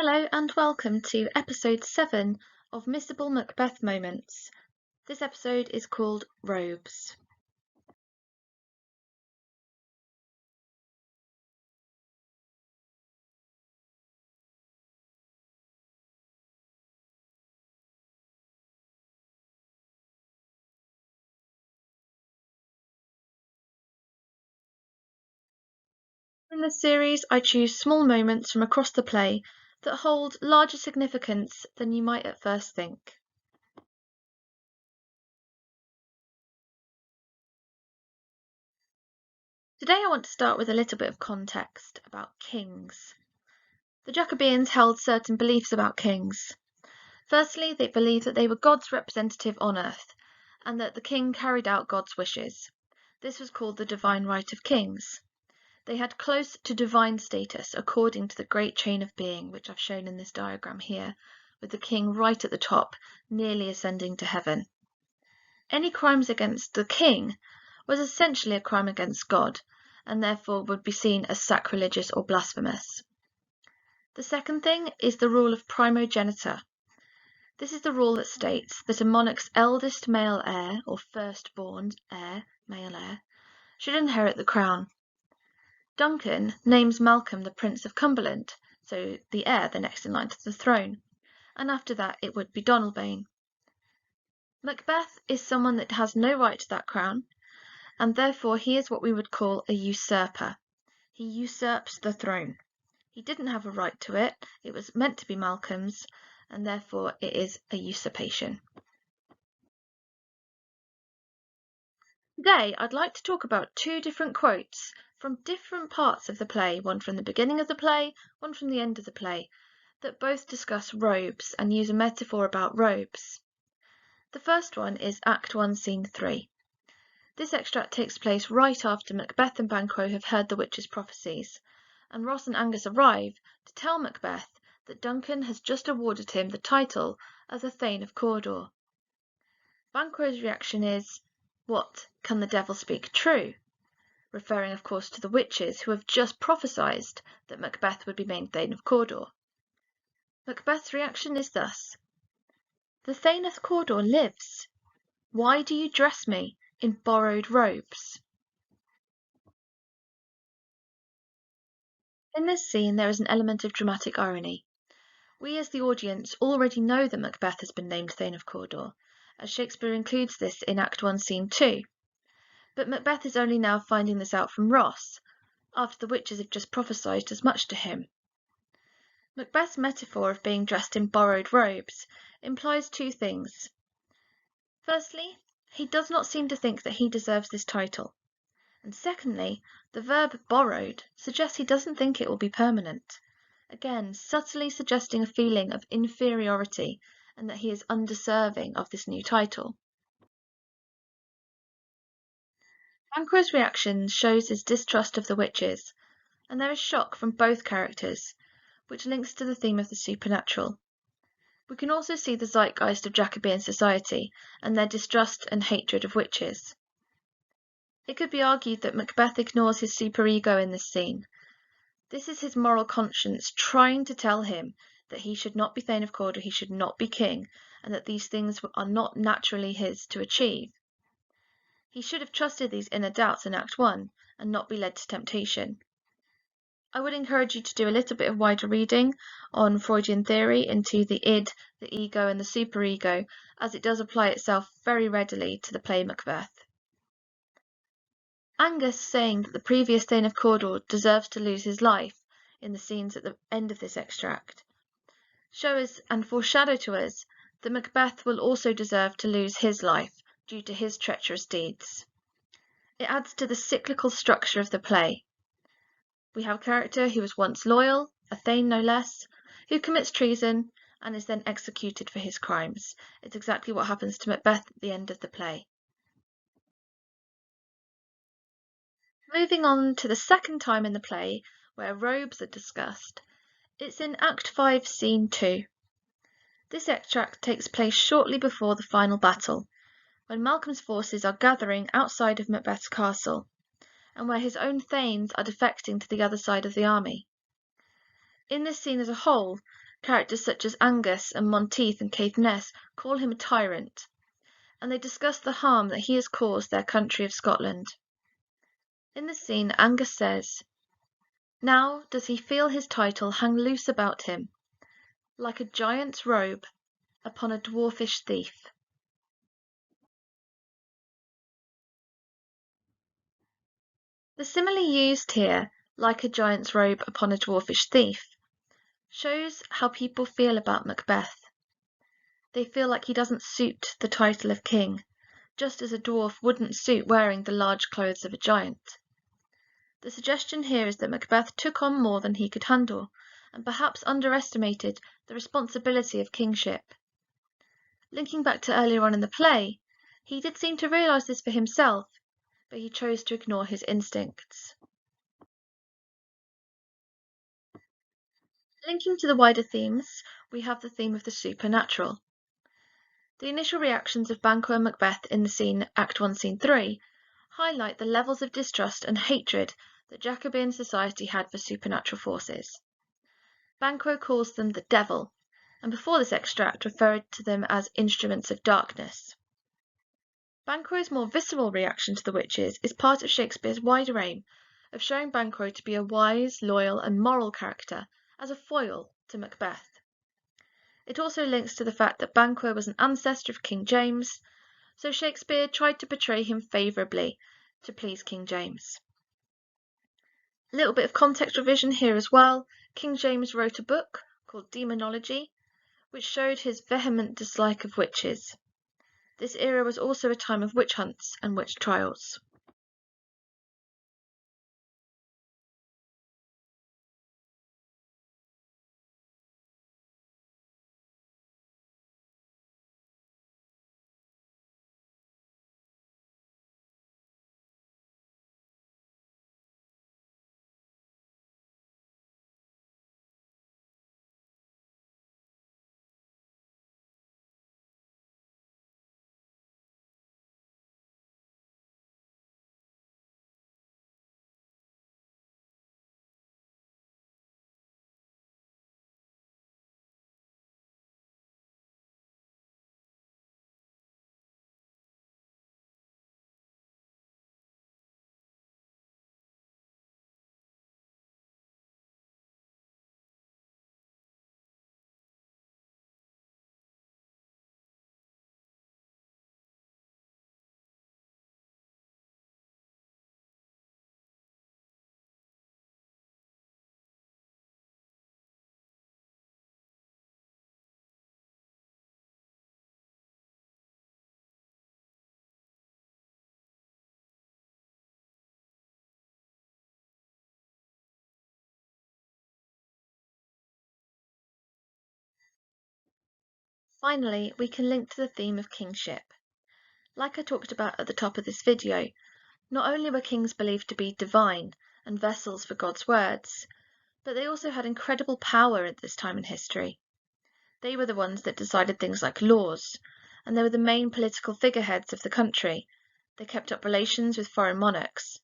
Hello and welcome to episode 7 of Missable Macbeth Moments. This episode is called Robes. In this series, I choose small moments from across the play that hold larger significance than you might at first think. Today I want to start with a little bit of context about kings. The Jacobeans held certain beliefs about kings. Firstly, they believed that they were God's representative on earth, and that the king carried out God's wishes. This was called the divine right of kings. They had close to divine status according to the great chain of being, which I've shown in this diagram here, with the king right at the top, nearly ascending to heaven. Any crimes against the king was essentially a crime against God, and therefore would be seen as sacrilegious or blasphemous. The second thing is the rule of primogeniture. This is the rule that states that a monarch's eldest male heir, or firstborn heir, male heir, should inherit the crown. Duncan names Malcolm the Prince of Cumberland, so the heir, the next in line to the throne, and after that it would be Donalbain. Macbeth is someone that has no right to that crown, and therefore he is what we would call a usurper. He usurps the throne. He didn't have a right to it, it was meant to be Malcolm's, and therefore it is a usurpation. Today I'd like to talk about two different quotes from different parts of the play, one from the beginning of the play, one from the end of the play, that both discuss robes and use a metaphor about robes. The first one is Act 1, Scene 3. This extract takes place right after Macbeth and Banquo have heard the witch's prophecies, and Ross and Angus arrive to tell Macbeth that Duncan has just awarded him the title of the Thane of Cawdor. Banquo's reaction is, "What, can the devil speak true?" referring of course to the witches who have just prophesied that Macbeth would be made Thane of Cawdor. Macbeth's reaction is thus: "The Thane of Cawdor lives. Why do you dress me in borrowed robes?" In this scene there is an element of dramatic irony. We as the audience already know that Macbeth has been named Thane of Cawdor, as Shakespeare includes this in Act 1, Scene 2. But Macbeth is only now finding this out from Ross, after the witches have just prophesied as much to him. Macbeth's metaphor of being dressed in borrowed robes implies two things. Firstly, he does not seem to think that he deserves this title. And secondly, the verb borrowed suggests he doesn't think it will be permanent, again subtly suggesting a feeling of inferiority and that he is undeserving of this new title. Banquo's reaction shows his distrust of the witches, and there is shock from both characters, which links to the theme of the supernatural. We can also see the zeitgeist of Jacobean society and their distrust and hatred of witches. It could be argued that Macbeth ignores his superego in this scene. This is his moral conscience trying to tell him that he should not be Thane of Cawdor, he should not be king, and that these things are not naturally his to achieve. He should have trusted these inner doubts in Act 1 and not be led to temptation. I would encourage you to do a little bit of wider reading on Freudian theory into the id, the ego, and the superego, as it does apply itself very readily to the play Macbeth. Angus saying that the previous Thane of Cawdor deserves to lose his life in the scenes at the end of this extract show us and foreshadow to us that Macbeth will also deserve to lose his life due to his treacherous deeds. It adds to the cyclical structure of the play. We have a character who was once loyal, a Thane no less, who commits treason and is then executed for his crimes. It's exactly what happens to Macbeth at the end of the play. Moving on to the second time in the play where robes are discussed, it's in Act 5, Scene 2. This extract takes place shortly before the final battle, when Malcolm's forces are gathering outside of Macbeth's castle, and where his own thanes are defecting to the other side of the army. In this scene as a whole, Characters such as Angus and Monteith and Caithness call him a tyrant, and they discuss the harm that he has caused their country of Scotland. In the scene, Angus says, "Now does he feel his title hang loose about him, like a giant's robe upon a dwarfish thief." The simile used here, "like a giant's robe upon a dwarfish thief," shows how people feel about Macbeth. They feel like he doesn't suit the title of king, just as a dwarf wouldn't suit wearing the large clothes of a giant. The suggestion here is that Macbeth took on more than he could handle, and perhaps underestimated the responsibility of kingship. Linking back to earlier on in the play, he did seem to realise this for himself, but he chose to ignore his instincts. Linking to the wider themes, we have the theme of the supernatural. The initial reactions of Banquo and Macbeth in the scene Act 1, Scene 3 highlight the levels of distrust and hatred that Jacobean society had for supernatural forces. Banquo calls them the devil, and before this extract referred to them as instruments of darkness. Banquo's more visceral reaction to the witches is part of Shakespeare's wider aim of showing Banquo to be a wise, loyal, and moral character as a foil to Macbeth. It also links to the fact that Banquo was an ancestor of King James, so Shakespeare tried to portray him favourably to please King James. A little bit of context revision here as well. King James wrote a book called Demonology, which showed his vehement dislike of witches. This era was also a time of witch hunts and witch trials. Finally, we can link to the theme of kingship. Like I talked about at the top of this video, not only were kings believed to be divine and vessels for God's words, but they also had incredible power at this time in history. They were the ones that decided things like laws, and they were the main political figureheads of the country. They kept up relations with foreign monarchs.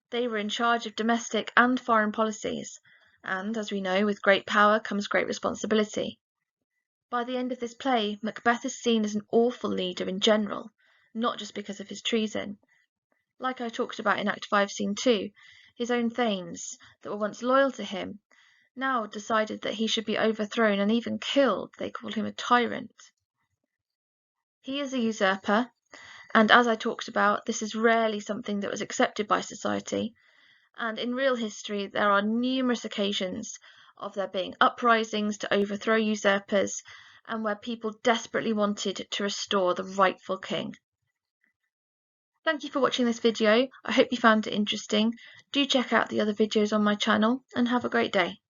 They were in charge of domestic and foreign policies, and, as we know, with great power comes great responsibility. By the end of this play, Macbeth is seen as an awful leader in general, not just because of his treason. Like I talked about in Act 5, Scene 2, his own thanes, that were once loyal to him, now decided that he should be overthrown and even killed. They call him a tyrant. He is a usurper, and as I talked about, this is rarely something that was accepted by society, and in real history there are numerous occasions of there being uprisings to overthrow usurpers, and where people desperately wanted to restore the rightful king. Thank you for watching this video. I hope you found it interesting. Do check out the other videos on my channel, and have a great day.